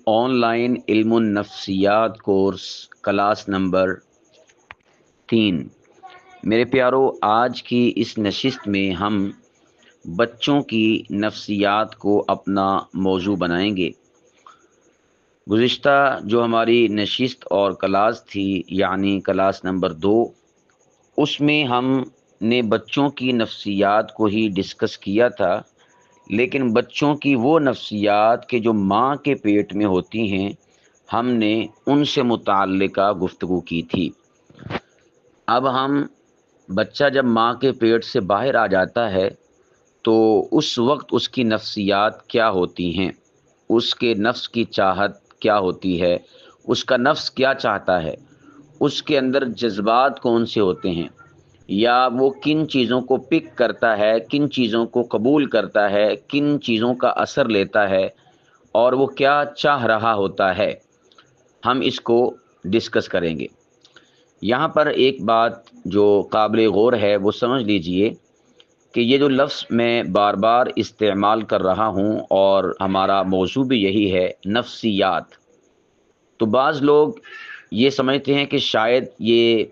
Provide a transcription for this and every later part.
On line علم النفسیات course class number 3۔ میرے پیارو، آج کی اس نشست میں ہم بچوں کی نفسیات کو اپنا موضوع بنائیں گے۔ گزشتہ جو ہماری نشست اور کلاس تھی، یعنی کلاس نمبر 2، اس میں ہم نے بچوں کی نفسیات کو ہی ڈسکس کیا تھا، لیکن بچوں کی وہ نفسیات کہ جو ماں کے پیٹ میں ہوتی ہیں، ہم نے ان سے متعلقہ گفتگو کی تھی۔ اب ہم بچہ جب ماں کے پیٹ سے باہر آ جاتا ہے تو اس وقت اس کی نفسیات کیا ہوتی ہیں، اس کے نفس کی چاہت کیا ہوتی ہے، اس کا نفس کیا چاہتا ہے، اس کے اندر جذبات کون سے ہوتے ہیں، یا وہ کن چیزوں کو پک کرتا ہے، کن چیزوں کو قبول کرتا ہے، کن چیزوں کا اثر لیتا ہے، اور وہ کیا چاہ رہا ہوتا ہے، ہم اس کو ڈسکس کریں گے۔ یہاں پر ایک بات جو قابل غور ہے وہ سمجھ لیجئے کہ یہ جو لفظ میں بار بار استعمال کر رہا ہوں اور ہمارا موضوع بھی یہی ہے، نفسیات، تو بعض لوگ یہ سمجھتے ہیں کہ شاید یہ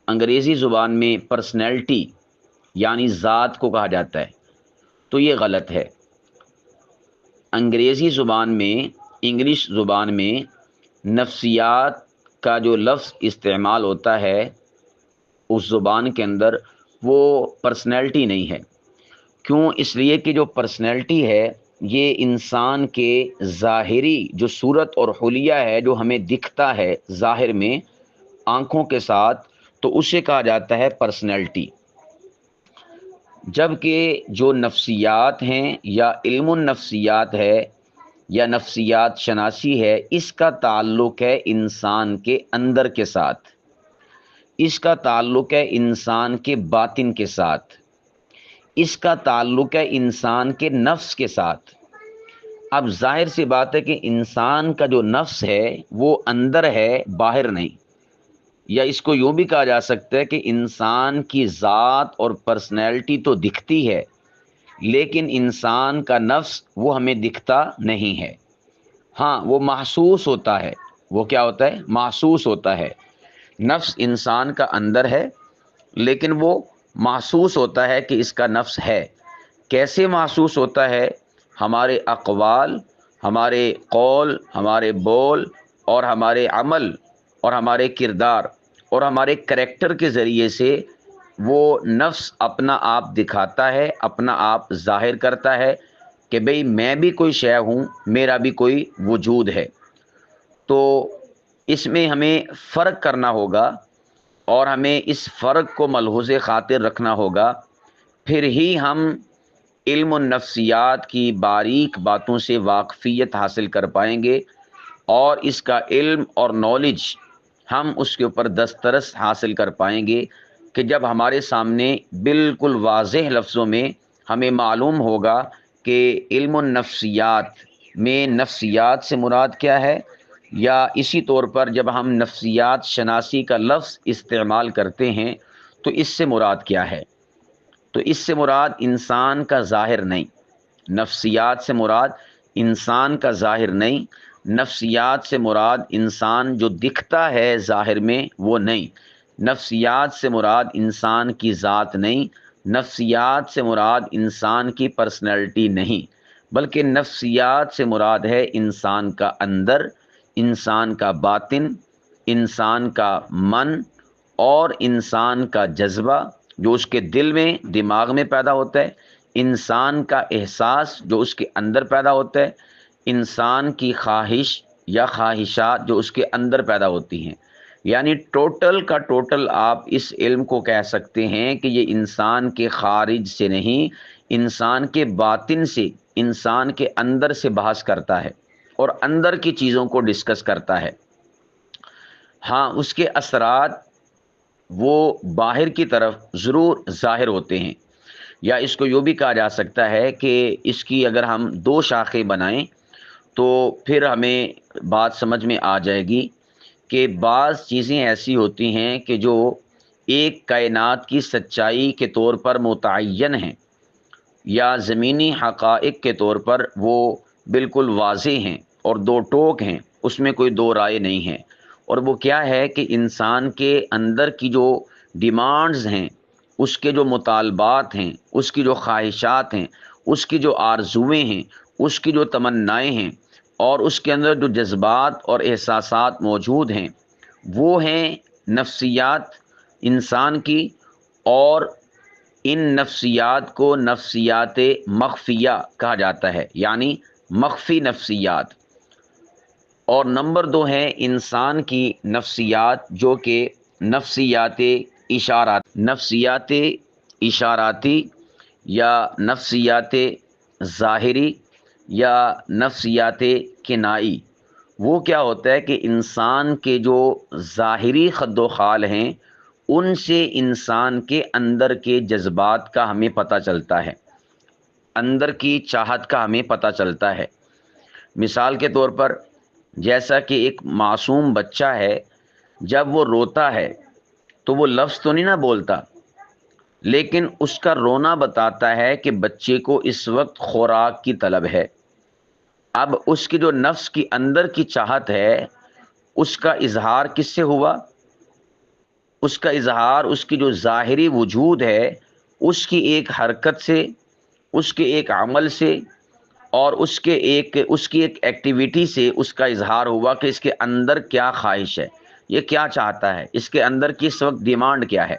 انگریزی زبان میں پرسنالٹی یعنی ذات کو کہا جاتا ہے، تو یہ غلط ہے۔ انگریزی زبان میں، انگلش زبان میں نفسیات کا جو لفظ استعمال ہوتا ہے اس زبان کے اندر، وہ پرسنالٹی نہیں ہے۔ کیوں؟ اس لیے کہ جو پرسنالٹی ہے یہ انسان کے ظاہری جو صورت اور حلیہ ہے، جو ہمیں دکھتا ہے ظاہر میں آنکھوں کے ساتھ، تو اسے کہا جاتا ہے پرسنالٹی۔ جبکہ جو نفسیات ہیں یا علم النفسیات ہے یا نفسیات شناسی ہے، اس کا تعلق ہے انسان کے اندر کے ساتھ، اس کا تعلق ہے انسان کے باطن کے ساتھ، اس کا تعلق ہے انسان کے نفس کے ساتھ۔ اب ظاہر سی بات ہے کہ انسان کا جو نفس ہے وہ اندر ہے، باہر نہیں۔ یا اس کو یوں بھی کہا جا سکتا ہے کہ انسان کی ذات اور پرسنالٹی تو دکھتی ہے، لیکن انسان کا نفس وہ ہمیں دکھتا نہیں ہے۔ ہاں، وہ محسوس ہوتا ہے۔ وہ کیا ہوتا ہے؟ محسوس ہوتا ہے۔ نفس انسان کا اندر ہے، لیکن وہ محسوس ہوتا ہے کہ اس کا نفس ہے۔ کیسے محسوس ہوتا ہے؟ ہمارے اقوال، ہمارے قول، ہمارے بول اور ہمارے عمل اور ہمارے کردار اور ہمارے کریکٹر کے ذریعے سے وہ نفس اپنا آپ دکھاتا ہے، اپنا آپ ظاہر کرتا ہے کہ بھئی میں بھی کوئی شے ہوں، میرا بھی کوئی وجود ہے۔ تو اس میں ہمیں فرق کرنا ہوگا اور ہمیں اس فرق کو ملحوظ خاطر رکھنا ہوگا، پھر ہی ہم علم النفسیات کی باریک باتوں سے واقفیت حاصل کر پائیں گے، اور اس کا علم اور نالج ہم اس کے اوپر دسترس حاصل کر پائیں گے کہ جب ہمارے سامنے بالکل واضح لفظوں میں ہمیں معلوم ہوگا کہ علم النفسیات میں نفسیات سے مراد کیا ہے، یا اسی طور پر جب ہم نفسیات شناسی کا لفظ استعمال کرتے ہیں تو اس سے مراد کیا ہے۔ تو اس سے مراد انسان کا ظاہر نہیں، نفسیات سے مراد انسان کا ظاہر نہیں، نفسیات سے مراد انسان جو دکھتا ہے ظاہر میں وہ نہیں، نفسیات سے مراد انسان کی ذات نہیں، نفسیات سے مراد انسان کی پرسنالٹی نہیں، بلکہ نفسیات سے مراد ہے انسان کا اندر، انسان کا باطن، انسان کا من اور انسان کا جذبہ جو اس کے دل میں، دماغ میں پیدا ہوتا ہے، انسان کا احساس جو اس کے اندر پیدا ہوتا ہے، انسان کی خواہش یا خواہشات جو اس کے اندر پیدا ہوتی ہیں۔ یعنی ٹوٹل کا ٹوٹل آپ اس علم کو کہہ سکتے ہیں کہ یہ انسان کے خارج سے نہیں، انسان کے باطن سے، انسان کے اندر سے بحث کرتا ہے اور اندر کی چیزوں کو ڈسکس کرتا ہے۔ ہاں، اس کے اثرات وہ باہر کی طرف ضرور ظاہر ہوتے ہیں، یا اس کو یوں بھی کہا جا سکتا ہے کہ اس کی اگر ہم 2 شاخیں بنائیں تو پھر ہمیں بات سمجھ میں آ جائے گی کہ بعض چیزیں ایسی ہوتی ہیں کہ جو ایک کائنات کی سچائی کے طور پر متعین ہیں یا زمینی حقائق کے طور پر وہ بالکل واضح ہیں، اور دو ٹوک ہیں، اس میں کوئی دو رائے نہیں ہے، اور وہ کیا ہے کہ انسان کے اندر کی جو ڈیمانڈز ہیں، اس کے جو مطالبات ہیں، اس کی جو خواہشات ہیں، اس کی جو آرزویں ہیں، اس کی جو تمنائیں ہیں، اور اس کے اندر جو جذبات اور احساسات موجود ہیں، وہ ہیں نفسیات انسان کی، اور ان نفسیات کو نفسیات مخفیہ کہا جاتا ہے، یعنی مخفی نفسیات۔ اور نمبر دو ہے انسان کی نفسیات، جو کہ نفسیات نفسیات اشاراتی یا نفسیات ظاہری یا نفسیات کنائی۔ وہ کیا ہوتا ہے کہ انسان کے جو ظاہری خد و خال ہیں، ان سے انسان کے اندر کے جذبات کا ہمیں پتہ چلتا ہے، اندر کی چاہت کا ہمیں پتہ چلتا ہے۔ مثال کے طور پر، جیسا کہ ایک معصوم بچہ ہے، جب وہ روتا ہے تو وہ لفظ تو نہیں نہ بولتا، لیکن اس کا رونا بتاتا ہے کہ بچے کو اس وقت خوراک کی طلب ہے۔ اب اس کی جو نفس کی اندر کی چاہت ہے، اس کا اظہار کس سے ہوا؟ اس کا اظہار اس کی جو ظاہری وجود ہے، اس کی ایک حرکت سے، اس کے ایک عمل سے، اور اس کی ایک ایکٹیویٹی سے اس کا اظہار ہوا کہ اس کے اندر کیا خواہش ہے، یہ کیا چاہتا ہے، اس کے اندر کی اس وقت ڈیمانڈ کیا ہے۔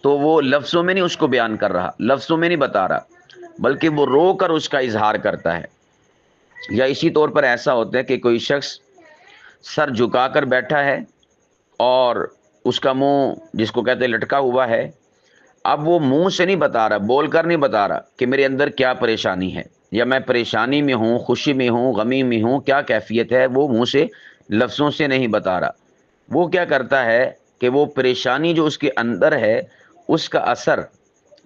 تو وہ لفظوں میں نہیں اس کو بیان کر رہا، لفظوں میں نہیں بتا رہا، بلکہ وہ رو کر اس کا اظہار کرتا ہے۔ یا اسی طور پر ایسا ہوتا ہے کہ کوئی شخص سر جھکا کر بیٹھا ہے اور اس کا منہ جس کو کہتے ہیں لٹکا ہوا ہے۔ اب وہ منہ سے نہیں بتا رہا، بول کر نہیں بتا رہا کہ میرے اندر کیا پریشانی ہے، یا میں پریشانی میں ہوں، خوشی میں ہوں، غمی میں ہوں، کیا کیفیت ہے، وہ منہ سے لفظوں سے نہیں بتا رہا۔ وہ کیا کرتا ہے کہ وہ پریشانی جو اس کے اندر ہے، اس کا اثر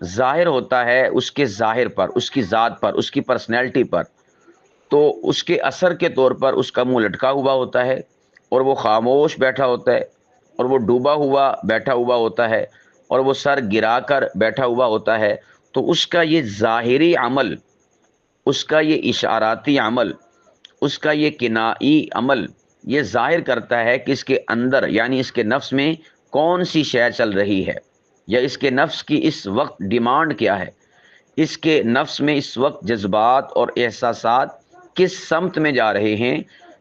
ظاہر ہوتا ہے اس کے ظاہر پر، اس کی ذات پر، اس کی پرسنالٹی پر۔ تو اس کے اثر کے طور پر اس کا منہ لٹکا ہوا ہوتا ہے، اور وہ خاموش بیٹھا ہوتا ہے، اور وہ ڈوبا ہوا بیٹھا ہوا ہوتا ہے، اور وہ سر گرا کر بیٹھا ہوا ہوتا ہے۔ تو اس کا یہ ظاہری عمل، اس کا یہ اشاراتی عمل، اس کا یہ کنائی عمل، یہ ظاہر کرتا ہے کہ اس کے اندر، یعنی اس کے نفس میں کون سی شے چل رہی ہے، یا اس کے نفس کی اس وقت ڈیمانڈ کیا ہے، اس کے نفس میں اس وقت جذبات اور احساسات کس سمت میں جا رہے ہیں،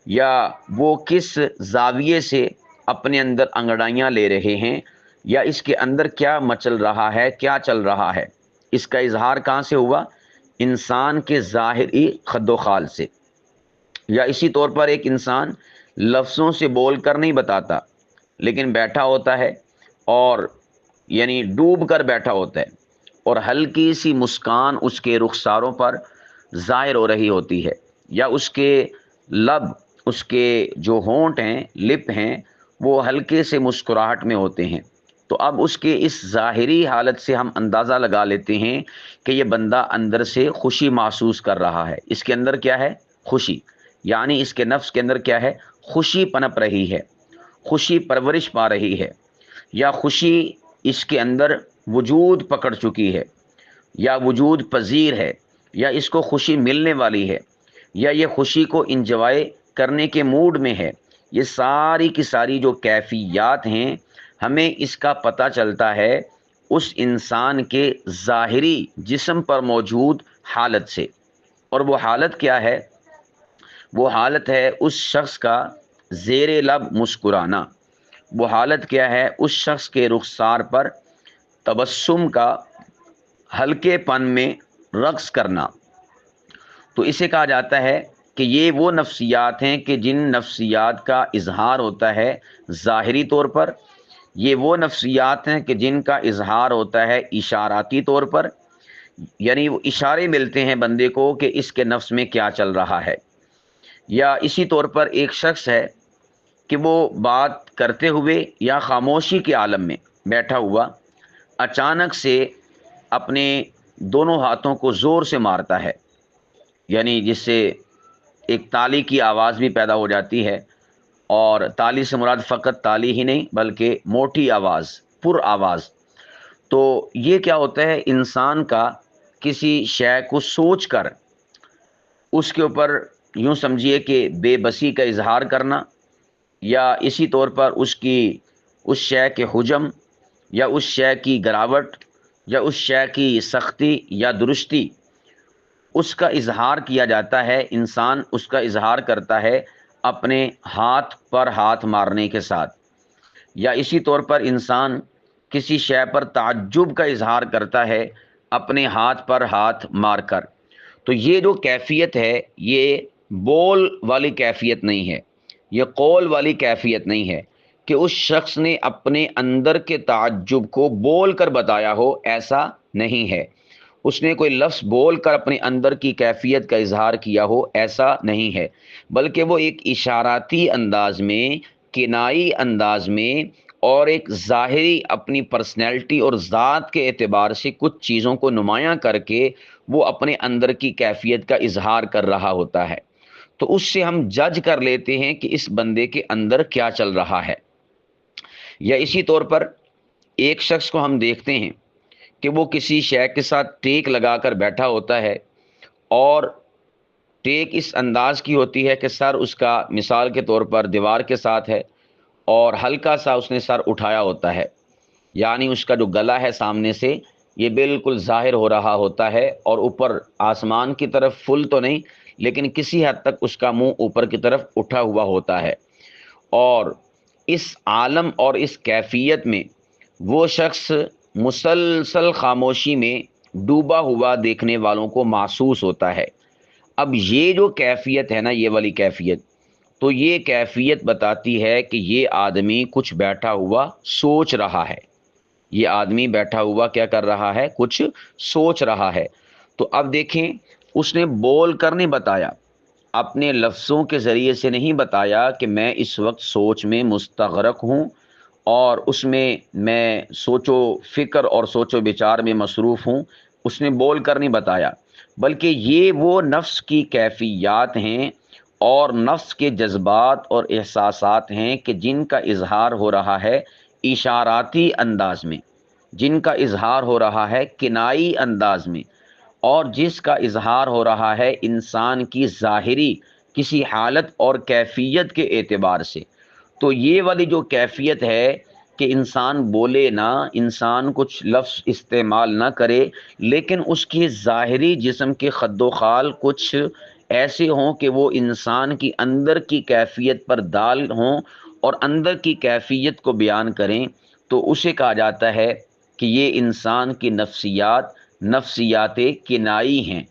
یا وہ کس زاویے سے اپنے اندر انگڑائیاں لے رہے ہیں، یا اس کے اندر کیا مچل رہا ہے، کیا چل رہا ہے۔ اس کا اظہار کہاں سے ہوا؟ انسان کے ظاہری خد و خال سے۔ یا اسی طور پر ایک انسان لفظوں سے بول کر نہیں بتاتا، لیکن بیٹھا ہوتا ہے، اور یعنی ڈوب کر بیٹھا ہوتا ہے، اور ہلکی سی مسکان اس کے رخساروں پر ظاہر ہو رہی ہوتی ہے، یا اس کے لب، اس کے جو ہونٹ ہیں، لپ ہیں، وہ ہلکے سے مسکراہٹ میں ہوتے ہیں۔ تو اب اس کے اس ظاہری حالت سے ہم اندازہ لگا لیتے ہیں کہ یہ بندہ اندر سے خوشی محسوس کر رہا ہے۔ اس کے اندر کیا ہے؟ خوشی، یعنی اس کے نفس کے اندر کیا ہے؟ خوشی پنپ رہی ہے، خوشی پرورش پا رہی ہے، یا خوشی اس کے اندر وجود پکڑ چکی ہے، یا وجود پذیر ہے، یا اس کو خوشی ملنے والی ہے، یا یہ خوشی کو انجوائے کرنے کے موڈ میں ہے۔ یہ ساری کی ساری جو کیفیات ہیں، ہمیں اس کا پتہ چلتا ہے اس انسان کے ظاہری جسم پر موجود حالت سے۔ اور وہ حالت کیا ہے؟ وہ حالت ہے اس شخص کا زیر لب مسکرانا۔ وہ حالت کیا ہے؟ اس شخص کے رخسار پر تبسم کا ہلکے پن میں رقص کرنا۔ تو اسے کہا جاتا ہے کہ یہ وہ نفسیات ہیں کہ جن نفسیات کا اظہار ہوتا ہے ظاہری طور پر، یہ وہ نفسیات ہیں کہ جن کا اظہار ہوتا ہے اشاراتی طور پر، یعنی وہ اشارے ملتے ہیں بندے کو کہ اس کے نفس میں کیا چل رہا ہے۔ یا اسی طور پر ایک شخص ہے کہ وہ بات کرتے ہوئے یا خاموشی کے عالم میں بیٹھا ہوا اچانک سے اپنے دونوں ہاتھوں کو زور سے مارتا ہے، یعنی جس سے ایک تالی کی آواز بھی پیدا ہو جاتی ہے، اور تالی سے مراد فقط تالی ہی نہیں بلکہ موٹی آواز، پر آواز۔ تو یہ کیا ہوتا ہے؟ انسان کا کسی شے کو سوچ کر اس کے اوپر یوں سمجھیے کہ بے بسی کا اظہار کرنا، یا اسی طور پر اس شے کے حجم، یا اس شے کی گراوٹ، یا اس شے کی سختی یا درستی، اس کا اظہار کیا جاتا ہے۔ انسان اس کا اظہار کرتا ہے اپنے ہاتھ پر ہاتھ مارنے کے ساتھ، یا اسی طور پر انسان کسی شے پر تعجب کا اظہار کرتا ہے اپنے ہاتھ پر ہاتھ مار کر۔ تو یہ جو کیفیت ہے یہ بول والی کیفیت نہیں ہے، یہ قول والی کیفیت نہیں ہے کہ اس شخص نے اپنے اندر کے تعجب کو بول کر بتایا ہو، ایسا نہیں ہے۔ اس نے کوئی لفظ بول کر اپنے اندر کی کیفیت کا اظہار کیا ہو، ایسا نہیں ہے، بلکہ وہ ایک اشاراتی انداز میں، کنائی انداز میں، اور ایک ظاہری اپنی پرسنالٹی اور ذات کے اعتبار سے کچھ چیزوں کو نمایاں کر کے وہ اپنے اندر کی کیفیت کا اظہار کر رہا ہوتا ہے۔ تو اس سے ہم جج کر لیتے ہیں کہ اس بندے کے اندر کیا چل رہا ہے۔ یا اسی طور پر ایک شخص کو ہم دیکھتے ہیں کہ وہ کسی شے کے ساتھ ٹیک لگا کر بیٹھا ہوتا ہے، اور ٹیک اس انداز کی ہوتی ہے کہ سر اس کا مثال کے طور پر دیوار کے ساتھ ہے، اور ہلکا سا اس نے سر اٹھایا ہوتا ہے، یعنی اس کا جو گلا ہے سامنے سے یہ بالکل ظاہر ہو رہا ہوتا ہے، اور اوپر آسمان کی طرف فل تو نہیں لیکن کسی حد تک اس کا منہ اوپر کی طرف اٹھا ہوا ہوتا ہے۔ اور اس عالم اور اس کیفیت میں وہ شخص مسلسل خاموشی میں ڈوبا ہوا دیکھنے والوں کو محسوس ہوتا ہے۔ اب یہ جو کیفیت ہے نا، یہ والی کیفیت، تو یہ کیفیت بتاتی ہے کہ یہ آدمی کچھ بیٹھا ہوا سوچ رہا ہے، یہ آدمی بیٹھا ہوا کیا کر رہا ہے، کچھ سوچ رہا ہے۔ تو اب دیکھیں، اس نے بول کر نہیں بتایا، اپنے لفظوں کے ذریعے سے نہیں بتایا کہ میں اس وقت سوچ میں مستغرق ہوں، اور اس میں سوچ و فکر اور سوچ و بچار میں مصروف ہوں، اس نے بول کر نہیں بتایا، بلکہ یہ وہ نفس کی کیفیات ہیں اور نفس کے جذبات اور احساسات ہیں کہ جن کا اظہار ہو رہا ہے اشاراتی انداز میں، جن کا اظہار ہو رہا ہے کنائی انداز میں، اور جس کا اظہار ہو رہا ہے انسان کی ظاہری کسی حالت اور کیفیت کے اعتبار سے۔ تو یہ والی جو کیفیت ہے کہ انسان بولے نہ، انسان کچھ لفظ استعمال نہ کرے، لیکن اس کی ظاہری جسم کے خد و خال کچھ ایسے ہوں کہ وہ انسان کی اندر کی کیفیت پر دال ہوں اور اندر کی کیفیت کو بیان کریں، تو اسے کہا جاتا ہے کہ یہ انسان کی نفسیات کنائی ہیں،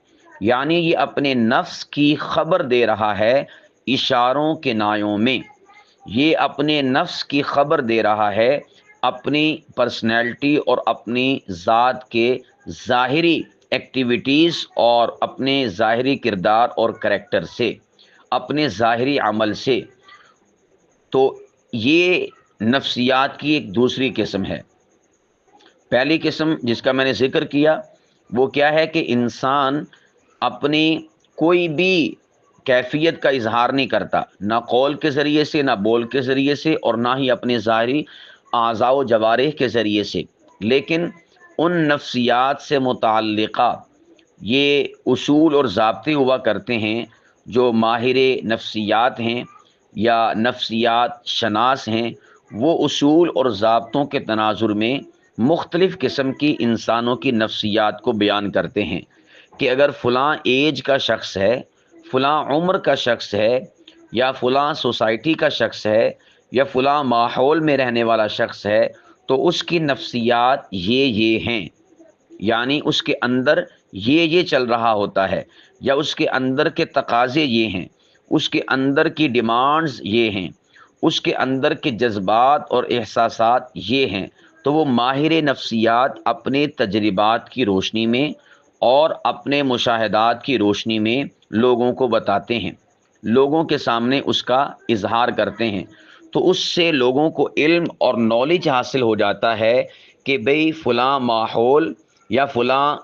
یعنی یہ اپنے نفس کی خبر دے رہا ہے اشاروں کنایوں میں، یہ اپنے نفس کی خبر دے رہا ہے اپنی پرسنالٹی اور اپنی ذات کے ظاہری ایکٹیویٹیز اور اپنے ظاہری کردار اور کریکٹر سے، اپنے ظاہری عمل سے۔ تو یہ نفسیات کی ایک دوسری قسم ہے۔ پہلی قسم جس کا میں نے ذکر کیا وہ کیا ہے کہ انسان اپنی کوئی بھی کیفیت کا اظہار نہیں کرتا، نہ قول کے ذریعے سے، نہ بول کے ذریعے سے، اور نہ ہی اپنے ظاہری اعضاء و جوارح کے ذریعے سے، لیکن ان نفسیات سے متعلقہ یہ اصول اور ضابطے ہوا کرتے ہیں جو ماہر نفسیات ہیں یا نفسیات شناس ہیں، وہ اصول اور ضابطوں کے تناظر میں مختلف قسم کی انسانوں کی نفسیات کو بیان کرتے ہیں کہ اگر فلاں ایج کا شخص ہے، فلاں عمر کا شخص ہے، یا فلاں سوسائٹی کا شخص ہے، یا فلاں ماحول میں رہنے والا شخص ہے، تو اس کی نفسیات یہ ہیں، یعنی اس کے اندر یہ چل رہا ہوتا ہے، یا اس کے اندر کے تقاضے یہ ہیں، اس کے اندر کی ڈیمانڈز یہ ہیں، اس کے اندر کے جذبات اور احساسات یہ ہیں۔ تو وہ ماہر نفسیات اپنے تجربات کی روشنی میں اور اپنے مشاہدات کی روشنی میں لوگوں کو بتاتے ہیں، لوگوں کے سامنے اس کا اظہار کرتے ہیں، تو اس سے لوگوں کو علم اور نالج حاصل ہو جاتا ہے کہ بھئی فلاں ماحول یا فلاں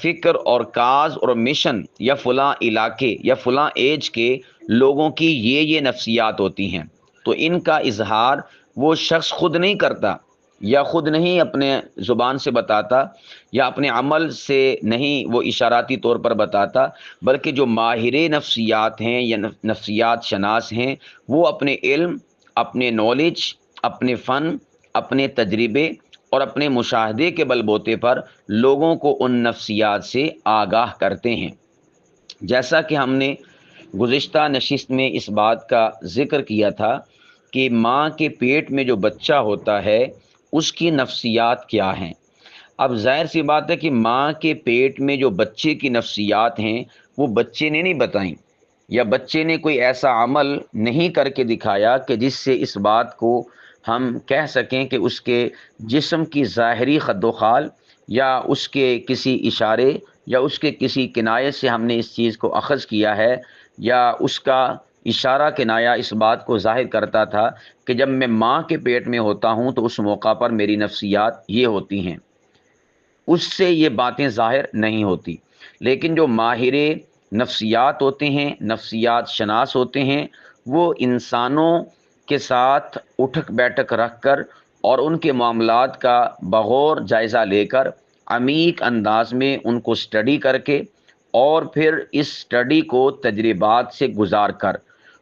فکر اور کاز اور مشن یا فلاں علاقے یا فلاں ایج کے لوگوں کی یہ نفسیات ہوتی ہیں، تو ان کا اظہار وہ شخص خود نہیں کرتا، یا خود نہیں اپنے زبان سے بتاتا یا اپنے عمل سے نہیں وہ اشاراتی طور پر بتاتا، بلکہ جو ماہر نفسیات ہیں یا نفسیات شناس ہیں، وہ اپنے علم، اپنے نالج، اپنے فن، اپنے تجربے اور اپنے مشاہدے کے بل بوتے پر لوگوں کو ان نفسیات سے آگاہ کرتے ہیں۔ جیسا کہ ہم نے گزشتہ نشست میں اس بات کا ذکر کیا تھا کہ ماں کے پیٹ میں جو بچہ ہوتا ہے اس کی نفسیات کیا ہیں۔ اب ظاہر سی بات ہے کہ ماں کے پیٹ میں جو بچے کی نفسیات ہیں وہ بچے نے نہیں بتائیں، یا بچے نے کوئی ایسا عمل نہیں کر کے دکھایا کہ جس سے اس بات کو ہم کہہ سکیں کہ اس کے جسم کی ظاہری خد و خال یا اس کے کسی اشارے یا اس کے کسی کنایت سے ہم نے اس چیز کو اخذ کیا ہے، یا اس کا اشارہ کنایا اس بات کو ظاہر کرتا تھا کہ جب میں ماں کے پیٹ میں ہوتا ہوں تو اس موقع پر میری نفسیات یہ ہوتی ہیں، اس سے یہ باتیں ظاہر نہیں ہوتی۔ لیکن جو ماہر نفسیات ہوتے ہیں، نفسیات شناس ہوتے ہیں، وہ انسانوں کے ساتھ اٹھک بیٹھک رکھ کر اور ان کے معاملات کا بغور جائزہ لے کر عمیق انداز میں ان کو سٹڈی کر کے اور پھر اس سٹڈی کو تجربات سے گزار کر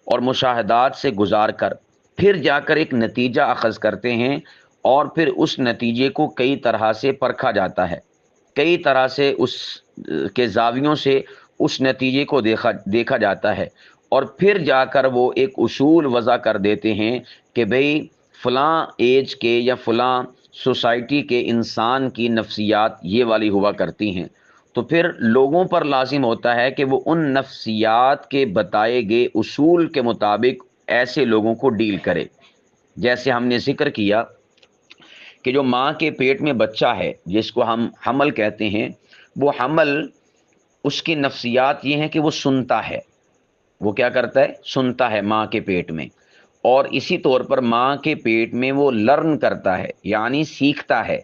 اور مشاہدات سے گزار کر پھر جا کر ایک نتیجہ اخذ کرتے ہیں، اور پھر اس نتیجے کو کئی طرح سے پرکھا جاتا ہے، کئی طرح سے اس کے زاویوں سے اس نتیجے کو دیکھا جاتا ہے، اور پھر جا کر وہ ایک اصول وضع کر دیتے ہیں کہ بھئی فلاں ایج کے یا فلاں سوسائٹی کے انسان کی نفسیات یہ والی ہوا کرتی ہیں۔ تو پھر لوگوں پر لازم ہوتا ہے کہ وہ ان نفسیات کے بتائے گئے اصول کے مطابق ایسے لوگوں کو ڈیل کرے۔ جیسے ہم نے ذکر کیا کہ جو ماں کے پیٹ میں بچہ ہے جس کو ہم حمل کہتے ہیں، وہ حمل، اس کی نفسیات یہ ہیں کہ وہ سنتا ہے، وہ کیا کرتا ہے؟ سنتا ہے ماں کے پیٹ میں، اور اسی طور پر ماں کے پیٹ میں وہ لرن کرتا ہے، یعنی سیکھتا ہے،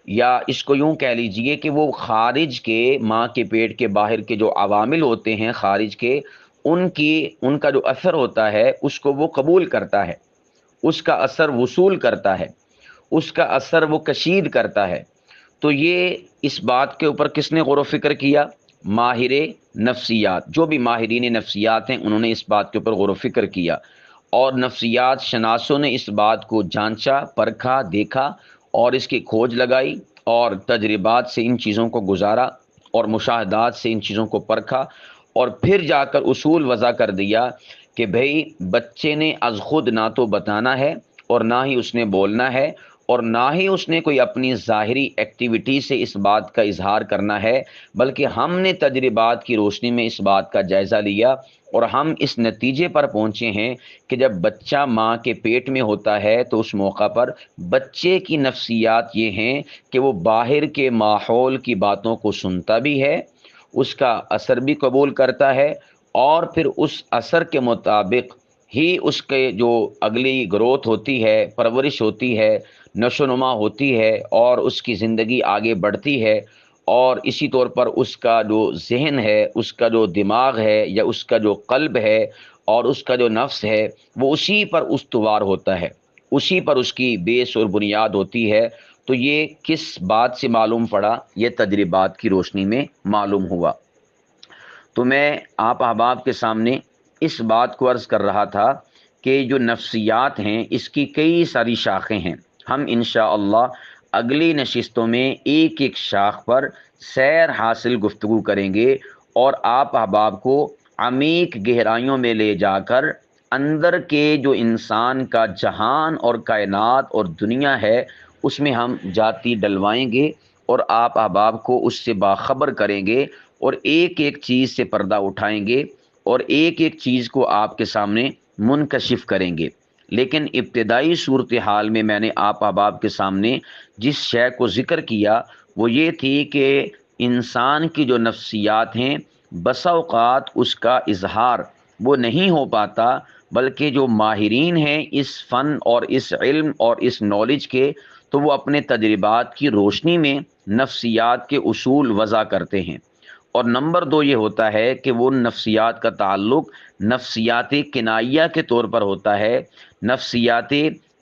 یا اس کو یوں کہہ لیجئے کہ وہ خارج کے، ماں کے پیٹ کے باہر کے جو عوامل ہوتے ہیں خارج کے، ان کا جو اثر ہوتا ہے اس کو وہ قبول کرتا ہے، اس کا اثر وصول کرتا ہے، اس کا اثر وہ کشید کرتا ہے۔ تو یہ اس بات کے اوپر کس نے غور و فکر کیا؟ ماہر نفسیات، جو بھی ماہرین نفسیات ہیں انہوں نے اس بات کے اوپر غور و فکر کیا، اور نفسیات شناسوں نے اس بات کو جانچا، پرکھا، دیکھا اور اس کی کھوج لگائی، اور تجربات سے ان چیزوں کو گزارا اور مشاہدات سے ان چیزوں کو پرکھا، اور پھر جا کر اصول وضع کر دیا کہ بھئی بچے نے از خود نہ تو بتانا ہے اور نہ ہی اس نے بولنا ہے، اور نہ ہی اس نے کوئی اپنی ظاہری ایکٹیویٹی سے اس بات کا اظہار کرنا ہے، بلکہ ہم نے تجربات کی روشنی میں اس بات کا جائزہ لیا اور ہم اس نتیجے پر پہنچے ہیں کہ جب بچہ ماں کے پیٹ میں ہوتا ہے تو اس موقع پر بچے کی نفسیات یہ ہیں کہ وہ باہر کے ماحول کی باتوں کو سنتا بھی ہے، اس کا اثر بھی قبول کرتا ہے، اور پھر اس اثر کے مطابق ہی اس کے جو اگلی گروتھ ہوتی ہے، پرورش ہوتی ہے، نشو و نما ہوتی ہے، اور اس کی زندگی آگے بڑھتی ہے، اور اسی طور پر اس کا جو ذہن ہے، اس کا جو دماغ ہے یا اس کا جو قلب ہے اور اس کا جو نفس ہے وہ اسی پر استوار ہوتا ہے، اسی پر اس کی بیس اور بنیاد ہوتی ہے۔ تو یہ کس بات سے معلوم پڑا؟ یہ تجربات کی روشنی میں معلوم ہوا۔ تو میں آپ احباب کے سامنے اس بات کو عرض کر رہا تھا کہ جو نفسیات ہیں اس کی کئی ساری شاخیں ہیں، ہم انشاءاللہ اگلی نشستوں میں ایک ایک شاخ پر سیر حاصل گفتگو کریں گے، اور آپ احباب کو عمیق گہرائیوں میں لے جا کر اندر کے جو انسان کا جہان اور کائنات اور دنیا ہے اس میں ہم جاتی ڈلوائیں گے، اور آپ احباب کو اس سے باخبر کریں گے، اور ایک ایک چیز سے پردہ اٹھائیں گے اور ایک ایک چیز کو آپ کے سامنے منکشف کریں گے۔ لیکن ابتدائی صورتحال میں نے آپ احباب کے سامنے جس شے کو ذکر کیا وہ یہ تھی کہ انسان کی جو نفسیات ہیں بسا اوقات اس کا اظہار وہ نہیں ہو پاتا، بلکہ جو ماہرین ہیں اس فن اور اس علم اور اس نالج کے، تو وہ اپنے تجربات کی روشنی میں نفسیات کے اصول وضع کرتے ہیں۔ اور نمبر دو یہ ہوتا ہے کہ وہ نفسیات کا تعلق نفسیات کنائیہ کے طور پر ہوتا ہے، نفسیات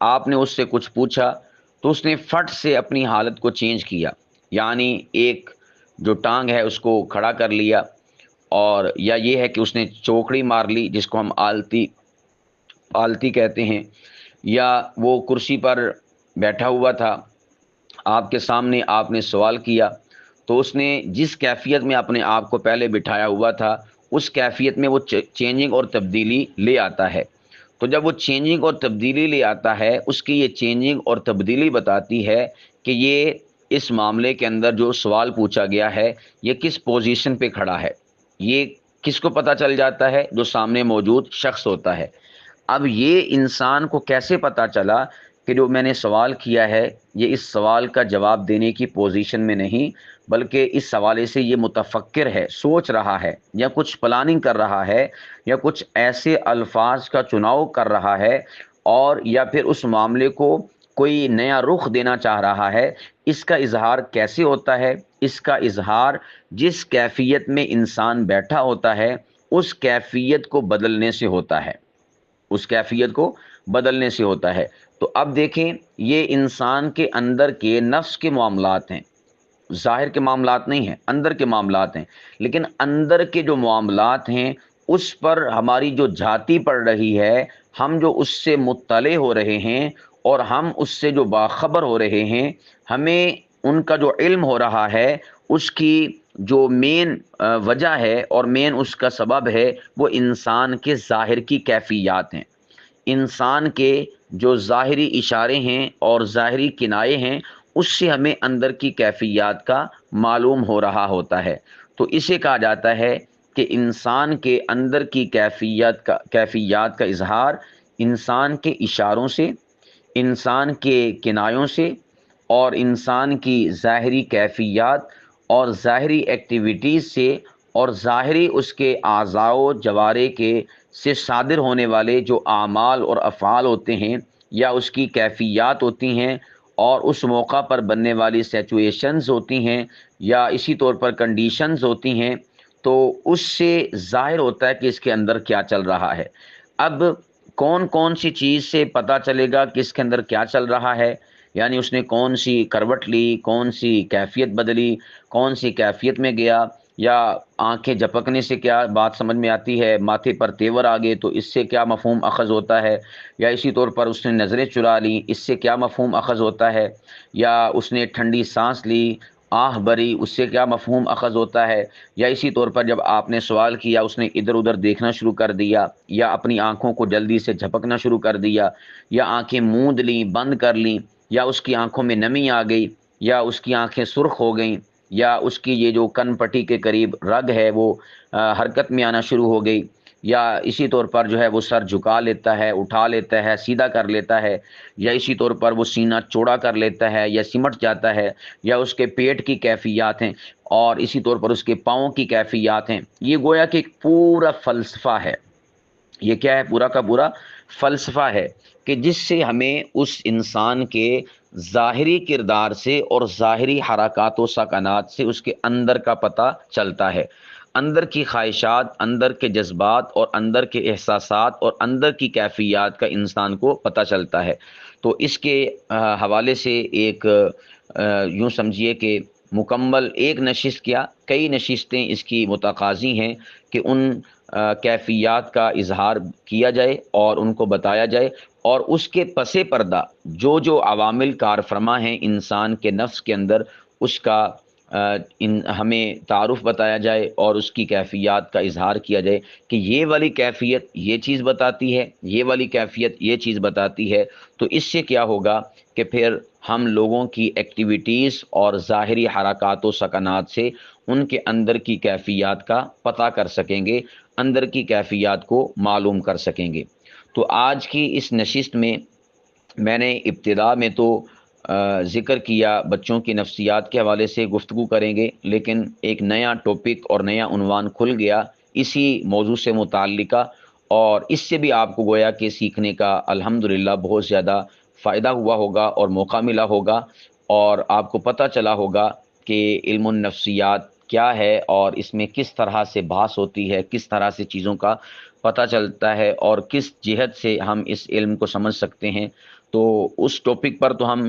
آپ نے اس سے کچھ پوچھا تو اس نے فٹ سے اپنی حالت کو چینج کیا، یعنی ایک جو ٹانگ ہے اس کو کھڑا کر لیا، اور یا یہ ہے کہ اس نے چوکڑی مار لی جس کو ہم آلتی کہتے ہیں، یا وہ کرسی پر بیٹھا ہوا تھا، آپ کے سامنے آپ نے سوال کیا تو اس نے جس کیفیت میں اپنے آپ کو پہلے بٹھایا ہوا تھا اس کیفیت میں وہ چینجنگ اور تبدیلی لے آتا ہے۔ تو جب وہ چینجنگ اور تبدیلی لے آتا ہے، اس کی یہ چینجنگ اور تبدیلی بتاتی ہے کہ یہ اس معاملے کے اندر جو سوال پوچھا گیا ہے یہ کس پوزیشن پہ کھڑا ہے، یہ کس کو پتہ چل جاتا ہے؟ جو سامنے موجود شخص ہوتا ہے۔ اب یہ انسان کو کیسے پتہ چلا کہ جو میں نے سوال کیا ہے یہ اس سوال کا جواب دینے کی پوزیشن میں نہیں، بلکہ اس حوالے سے یہ متفکر ہے، سوچ رہا ہے، یا کچھ پلاننگ کر رہا ہے، یا کچھ ایسے الفاظ کا چناؤ کر رہا ہے، اور یا پھر اس معاملے کو کوئی نیا رخ دینا چاہ رہا ہے۔ اس کا اظہار کیسے ہوتا ہے؟ اس کا اظہار جس کیفیت میں انسان بیٹھا ہوتا ہے اس کیفیت کو بدلنے سے ہوتا ہے، اس کیفیت کو بدلنے سے ہوتا ہے۔ تو اب دیکھیں، یہ انسان کے اندر کے نفس کے معاملات ہیں، ظاہر کے معاملات نہیں ہیں، اندر کے معاملات ہیں، لیکن اندر کے جو معاملات ہیں اس پر ہماری جو جھاتی پڑ رہی ہے، ہم جو اس سے مطلع ہو رہے ہیں اور ہم اس سے جو باخبر ہو رہے ہیں، ہمیں ان کا جو علم ہو رہا ہے اس کی جو مین وجہ ہے اور مین اس کا سبب ہے وہ انسان کے ظاہر کی کیفیات ہیں۔ انسان کے جو ظاہری اشارے ہیں اور ظاہری کنائے ہیں اس سے ہمیں اندر کی کیفیات کا معلوم ہو رہا ہوتا ہے۔ تو اسے کہا جاتا ہے کہ انسان کے اندر کی کیفیات کا اظہار انسان کے اشاروں سے، انسان کے کنایوں سے، اور انسان کی ظاہری کیفیات اور ظاہری ایکٹیویٹیز سے، اور ظاہری اس کے اعضاء و جوارح کے سے صادر ہونے والے جو اعمال اور افعال ہوتے ہیں یا اس کی کیفیات ہوتی ہیں، اور اس موقع پر بننے والی سچویشنز ہوتی ہیں یا اسی طور پر کنڈیشنز ہوتی ہیں، تو اس سے ظاہر ہوتا ہے کہ اس کے اندر کیا چل رہا ہے۔ اب کون کون سی چیز سے پتہ چلے گا کہ اس کے اندر کیا چل رہا ہے؟ یعنی اس نے کون سی کروٹ لی، کون سی کیفیت بدلی، کون سی کیفیت میں گیا، یا آنکھیں جھپکنے سے کیا بات سمجھ میں آتی ہے، ماتھے پر تیور آ گئے تو اس سے کیا مفہوم اخذ ہوتا ہے، یا اسی طور پر اس نے نظریں چرا لیں اس سے کیا مفہوم اخذ ہوتا ہے، یا اس نے ٹھنڈی سانس لی، آہ بری، اس سے کیا مفہوم اخذ ہوتا ہے، یا اسی طور پر جب آپ نے سوال کیا اس نے ادھر ادھر دیکھنا شروع کر دیا، یا اپنی آنکھوں کو جلدی سے جھپکنا شروع کر دیا، یا آنکھیں موند لیں، بند کر لیں، یا اس کی آنکھوں میں نمی آ گئی، یا اس کی آنکھیں سرخ ہو گئیں، یا اس کی یہ جو کن پٹی کے قریب رگ ہے وہ حرکت میں آنا شروع ہو گئی، یا اسی طور پر جو ہے وہ سر جھکا لیتا ہے، اٹھا لیتا ہے، سیدھا کر لیتا ہے، یا اسی طور پر وہ سینہ چوڑا کر لیتا ہے یا سمٹ جاتا ہے، یا اس کے پیٹ کی کیفیات ہیں، اور اسی طور پر اس کے پاؤں کی کیفیات ہیں۔ یہ گویا کہ ایک پورا فلسفہ ہے، یہ کیا ہے؟ پورا کا پورا فلسفہ ہے کہ جس سے ہمیں اس انسان کے ظاہری کردار سے اور ظاہری حرکات و سکنات سے اس کے اندر کا پتہ چلتا ہے، اندر کی خواہشات، اندر کے جذبات اور اندر کے احساسات اور اندر کی کیفیات کا انسان کو پتہ چلتا ہے۔ تو اس کے حوالے سے ایک یوں سمجھیے کہ مکمل ایک نشست کیا کئی نشستیں اس کی متقاضی ہیں کہ ان کیفیات کا اظہار کیا جائے اور ان کو بتایا جائے، اور اس کے پس پردہ جو عوامل کار فرما ہیں انسان کے نفس کے اندر اس کا ہمیں تعارف بتایا جائے اور اس کی کیفیات کا اظہار کیا جائے کہ یہ والی کیفیت یہ چیز بتاتی ہے، یہ والی کیفیت یہ چیز بتاتی ہے۔ تو اس سے کیا ہوگا کہ پھر ہم لوگوں کی ایکٹیویٹیز اور ظاہری حرکات و سکنات سے ان کے اندر کی کیفیات کا پتہ کر سکیں گے، اندر کی کیفیات کو معلوم کر سکیں گے۔ تو آج کی اس نشست میں نے ابتدا میں تو ذکر کیا بچوں کی نفسیات کے حوالے سے گفتگو کریں گے، لیکن ایک نیا ٹاپک اور نیا عنوان کھل گیا اسی موضوع سے متعلقہ، اور اس سے بھی آپ کو گویا کہ سیکھنے کا الحمدللہ بہت زیادہ فائدہ ہوا ہوگا اور موقع ملا ہوگا، اور آپ کو پتہ چلا ہوگا کہ علم النفسیات کیا ہے اور اس میں کس طرح سے بحث ہوتی ہے، کس طرح سے چیزوں کا پتہ چلتا ہے اور کس جہت سے ہم اس علم کو سمجھ سکتے ہیں، تو اس ٹاپک پر تو ہم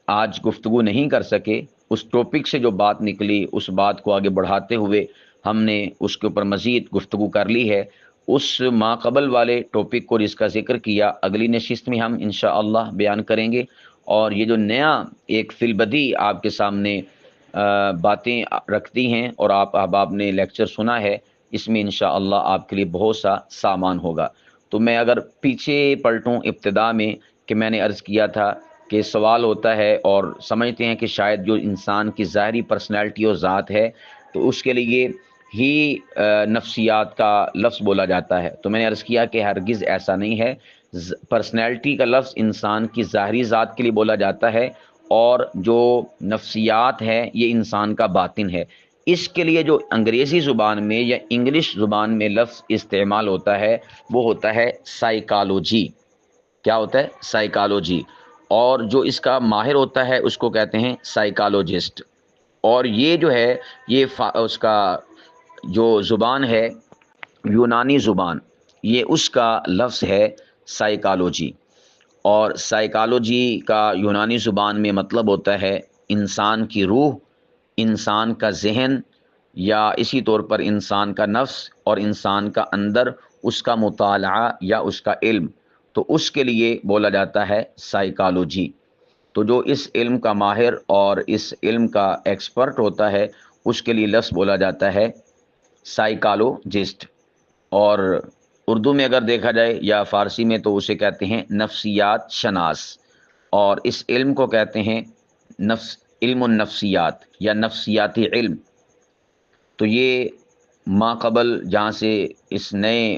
آج گفتگو نہیں کر سکے۔ اس ٹاپک سے جو بات نکلی، اس بات کو آگے بڑھاتے ہوئے ہم نے اس کے اوپر مزید گفتگو کر لی ہے۔ اس ماقبل والے ٹاپک کو جس کا ذکر کیا، اگلی نشست میں ہم انشاءاللہ بیان کریں گے۔ اور یہ جو نیا ایک فی البدی آپ کے سامنے باتیں رکھتی ہیں اور آپ احباب نے لیکچر سنا ہے، اس میں انشاءاللہ آپ کے لیے بہت سا سامان ہوگا۔ تو میں اگر پیچھے پلٹوں ابتدا میں، کہ میں نے عرض کیا تھا کہ سوال ہوتا ہے اور سمجھتے ہیں کہ شاید جو انسان کی ظاہری پرسنالٹی اور ذات ہے تو اس کے لیے ہی نفسیات کا لفظ بولا جاتا ہے۔ تو میں نے عرض کیا کہ ہرگز ایسا نہیں ہے۔ پرسنالٹی کا لفظ انسان کی ظاہری ذات کے لیے بولا جاتا ہے، اور جو نفسیات ہے یہ انسان کا باطن ہے۔ اس کے لیے جو انگریزی زبان میں یا انگلش زبان میں لفظ استعمال ہوتا ہے وہ ہوتا ہے سائیکالوجی۔ کیا ہوتا ہے؟ سائیکالوجی۔ اور جو اس کا ماہر ہوتا ہے اس کو کہتے ہیں سائیکالوجسٹ۔ اور یہ جو ہے یہ اس کا جو زبان ہے یونانی زبان، یہ اس کا لفظ ہے سائیکالوجی۔ اور سائیکالوجی کا یونانی زبان میں مطلب ہوتا ہے انسان کی روح، انسان کا ذہن، یا اسی طور پر انسان کا نفس اور انسان کا اندر اس کا مطالعہ یا اس کا علم، تو اس کے لیے بولا جاتا ہے سائیکالوجی۔ تو جو اس علم کا ماہر اور اس علم کا ایکسپرٹ ہوتا ہے اس کے لیے لفظ بولا جاتا ہے سائیکالوجسٹ۔ اور اردو میں اگر دیکھا جائے یا فارسی میں تو اسے کہتے ہیں نفسیات شناس، اور اس علم کو کہتے ہیں علم النفسیات یا نفسیاتی علم۔ تو یہ ماقبل جہاں سے اس نئے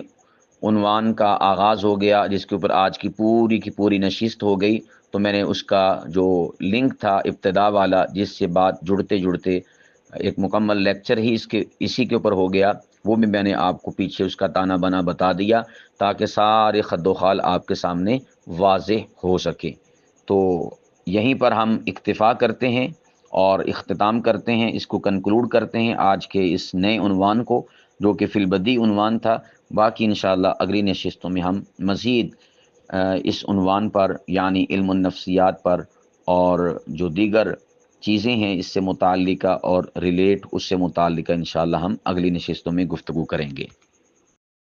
عنوان کا آغاز ہو گیا، جس کے اوپر آج کی پوری نشست ہو گئی، تو میں نے اس کا جو لنک تھا ابتدا والا، جس سے بات جڑتے جڑتے ایک مکمل لیکچر ہی اسی کے اوپر ہو گیا، وہ بھی میں نے آپ کو پیچھے اس کا تانا بنا بتا دیا تاکہ سارے خد و خال آپ کے سامنے واضح ہو سکے۔ تو یہیں پر ہم اکتفا کرتے ہیں اور اختتام کرتے ہیں، اس کو کنکلوڈ کرتے ہیں آج کے اس نئے عنوان کو جو کہ فی البدی عنوان تھا۔ باقی انشاءاللہ اگلی نشستوں میں ہم مزید اس عنوان پر یعنی علم النفسیات پر اور جو دیگر چیزیں ہیں اس سے متعلقہ اور ریلیٹ اس سے متعلقہ انشاءاللہ ہم اگلی نشستوں میں گفتگو کریں گے۔